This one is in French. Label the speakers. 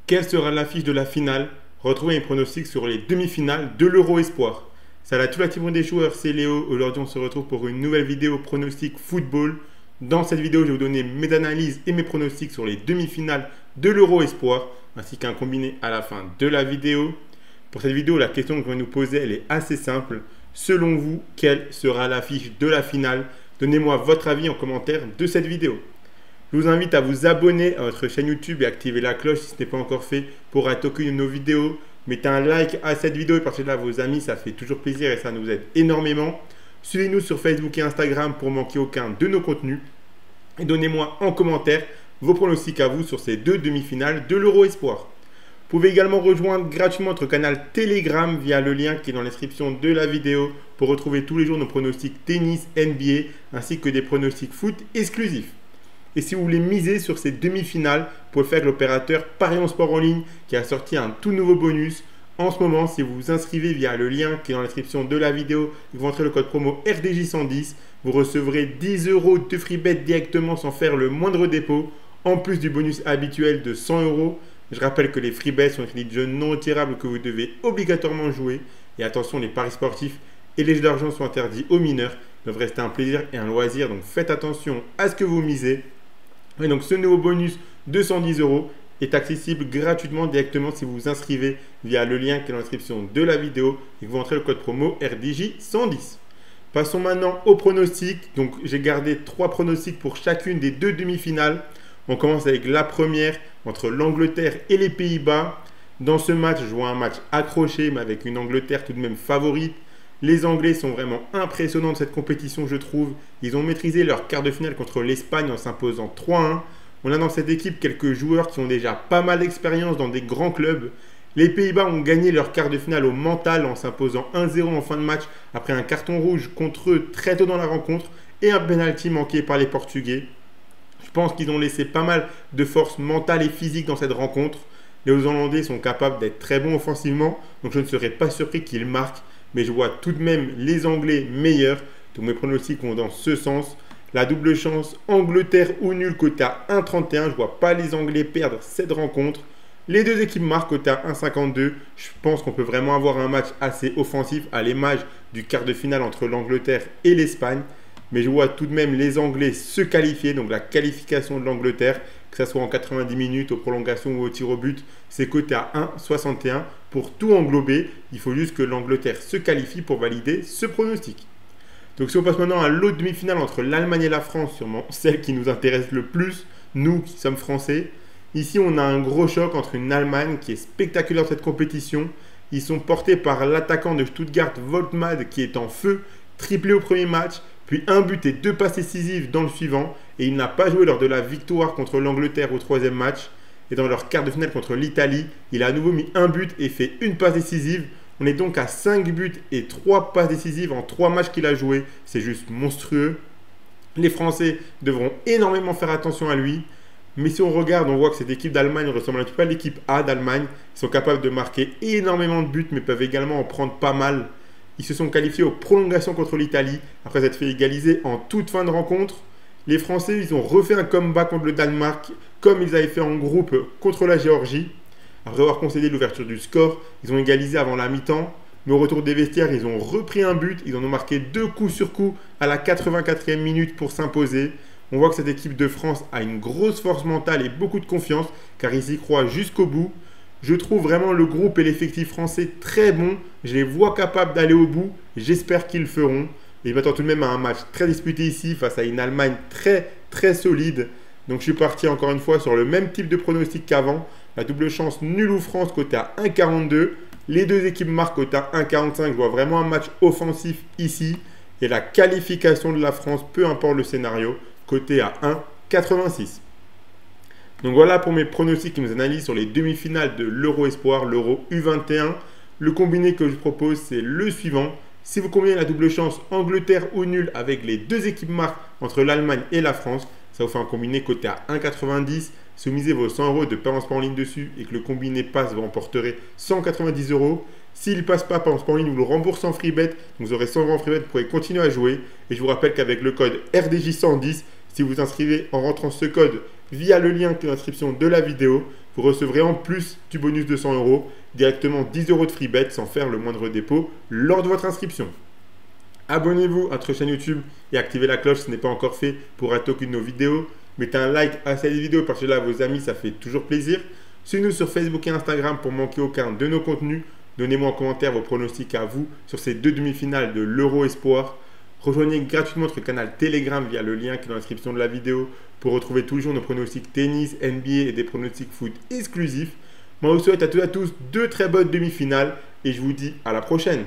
Speaker 1: Quelle sera l'affiche de la finale? Retrouvez mes pronostics sur les demi-finales de l'Euro Espoir. Salut à toute la team des joueurs, c'est Léo. Aujourd'hui, on se retrouve pour une nouvelle vidéo pronostic football. Dans cette vidéo, je vais vous donner mes analyses et mes pronostics sur les demi-finales de l'Euro Espoir, ainsi qu'un combiné à la fin de la vidéo. Pour cette vidéo, la question que je vais nous poser, elle est assez simple. Selon vous, quelle sera l'affiche de la finale? Donnez-moi votre avis en commentaire de cette vidéo. Je vous invite à vous abonner à notre chaîne YouTube et activer la cloche si ce n'est pas encore fait pour rater aucune de nos vidéos. Mettez un like à cette vidéo et partagez-la à vos amis, ça fait toujours plaisir et ça nous aide énormément. Suivez-nous sur Facebook et Instagram pour manquer aucun de nos contenus. Et donnez-moi en commentaire vos pronostics à vous sur ces deux demi-finales de l'Euro Espoir. Vous pouvez également rejoindre gratuitement notre canal Telegram via le lien qui est dans la description de la vidéo pour retrouver tous les jours nos pronostics tennis, NBA ainsi que des pronostics foot exclusifs. Et si vous voulez miser sur ces demi-finales, vous pouvez le faire avec l'opérateur Parions Sport en ligne qui a sorti un tout nouveau bonus. En ce moment, si vous vous inscrivez via le lien qui est dans la description de la vidéo et que vous entrez le code promo RDJ110, vous recevrez 10 € de free bet directement sans faire le moindre dépôt, en plus du bonus habituel de 100 €. Je rappelle que les free bets sont des crédits de jeu non retirables que vous devez obligatoirement jouer. Et attention, les paris sportifs et les jeux d'argent sont interdits aux mineurs. Ils doivent rester un plaisir et un loisir, donc faites attention à ce que vous misez. Et donc ce nouveau bonus de 110 € est accessible gratuitement directement si vous vous inscrivez via le lien qui est dans la description de la vidéo et que vous entrez le code promo RDJ110. Passons maintenant aux pronostics. Donc j'ai gardé 3 pronostics pour chacune des deux demi-finales. On commence avec la première entre l'Angleterre et les Pays-Bas. Dans ce match, je vois un match accroché mais avec une Angleterre tout de même favorite. Les Anglais sont vraiment impressionnants de cette compétition, je trouve. Ils ont maîtrisé leur quart de finale contre l'Espagne en s'imposant 3-1. On a dans cette équipe quelques joueurs qui ont déjà pas mal d'expérience dans des grands clubs. Les Pays-Bas ont gagné leur quart de finale au mental en s'imposant 1-0 en fin de match après un carton rouge contre eux très tôt dans la rencontre et un penalty manqué par les Portugais. Je pense qu'ils ont laissé pas mal de force mentale et physique dans cette rencontre. Les Hollandais sont capables d'être très bons offensivement, donc je ne serais pas surpris qu'ils marquent. Mais je vois tout de même les Anglais meilleurs. Donc mes pronostics vont dans ce sens. La double chance, Angleterre ou nul côté à 1,31. Je ne vois pas les Anglais perdre cette rencontre. Les deux équipes marquent côté à 1,52. Je pense qu'on peut vraiment avoir un match assez offensif à l'image du quart de finale entre l'Angleterre et l'Espagne. Mais je vois tout de même les Anglais se qualifier. Donc la qualification de l'Angleterre, que ce soit en 90 minutes, aux prolongations ou au tir au but, c'est coté à 1,61. Pour tout englober, il faut juste que l'Angleterre se qualifie pour valider ce pronostic. Donc si on passe maintenant à l'autre demi-finale entre l'Allemagne et la France, sûrement celle qui nous intéresse le plus, nous qui sommes français. Ici, on a un gros choc entre une Allemagne qui est spectaculaire dans cette compétition. Ils sont portés par l'attaquant de Stuttgart, Voltmad, qui est en feu, triplé au premier match, puis un but et 2 passes décisives dans le suivant. Et il n'a pas joué lors de la victoire contre l'Angleterre au 3e match. Et dans leur quart de finale contre l'Italie, il a à nouveau mis un but et fait une passe décisive. On est donc à 5 buts et 3 passes décisives en 3 matchs qu'il a joué. C'est juste monstrueux. Les Français devront énormément faire attention à lui. Mais si on regarde, on voit que cette équipe d'Allemagne ressemble un petit peu à l'équipe A d'Allemagne. Ils sont capables de marquer énormément de buts, mais peuvent également en prendre pas mal. Ils se sont qualifiés aux prolongations contre l'Italie, après être fait égaliser en toute fin de rencontre. Les Français, ils ont refait un comeback contre le Danemark, comme ils avaient fait en groupe contre la Géorgie. Après avoir concédé l'ouverture du score, ils ont égalisé avant la mi-temps. Mais au retour des vestiaires, ils ont repris un but. Ils en ont marqué 2 coups sur coup à la 84e minute pour s'imposer. On voit que cette équipe de France a une grosse force mentale et beaucoup de confiance, car ils y croient jusqu'au bout. Je trouve vraiment le groupe et l'effectif français très bon. Je les vois capables d'aller au bout. J'espère qu'ils le feront. Et je m'attends tout de même à un match très disputé ici face à une Allemagne très solide. Donc je suis parti encore une fois sur le même type de pronostic qu'avant. La double chance nul ou France côté à 1,42. Les deux équipes marquent côté à 1,45. Je vois vraiment un match offensif ici. Et la qualification de la France, peu importe le scénario, côté à 1,86. Donc voilà pour mes pronostics et mes analyses sur les demi-finales de l'Euro Espoir, l'Euro U21. Le combiné que je propose, c'est le suivant. Si vous combinez la double chance Angleterre ou nul avec les deux équipes marques entre l'Allemagne et la France, ça vous fait un combiné coté à 1,90. Si vous misez vos 100 € de Parions Sport en ligne dessus et que le combiné passe, vous remporterez 190 €. S'il ne passe pas, Parions Sport en ligne vous le rembourse en free bet. Donc vous aurez 100 € en free bet, vous pourrez continuer à jouer. Et je vous rappelle qu'avec le code RDJ110, si vous inscrivez en rentrant ce code via le lien qui est dans la description de la vidéo. Vous recevrez en plus du bonus de 100 euros, directement 10 euros de free bet sans faire le moindre dépôt lors de votre inscription. Abonnez-vous à notre chaîne YouTube et activez la cloche si ce n'est pas encore fait pour rater aucune de nos vidéos. Mettez un like à cette vidéo, partagez-la à vos amis, ça fait toujours plaisir. Suivez-nous sur Facebook et Instagram pour manquer aucun de nos contenus. Donnez-moi en commentaire vos pronostics à vous sur ces deux demi-finales de l'Euro Espoir. Rejoignez gratuitement notre canal Telegram via le lien qui est dans la description de la vidéo pour retrouver tous les jours nos pronostics tennis, NBA et des pronostics foot exclusifs. Moi, je vous souhaite à toutes et à tous deux très bonnes demi-finales et je vous dis à la prochaine.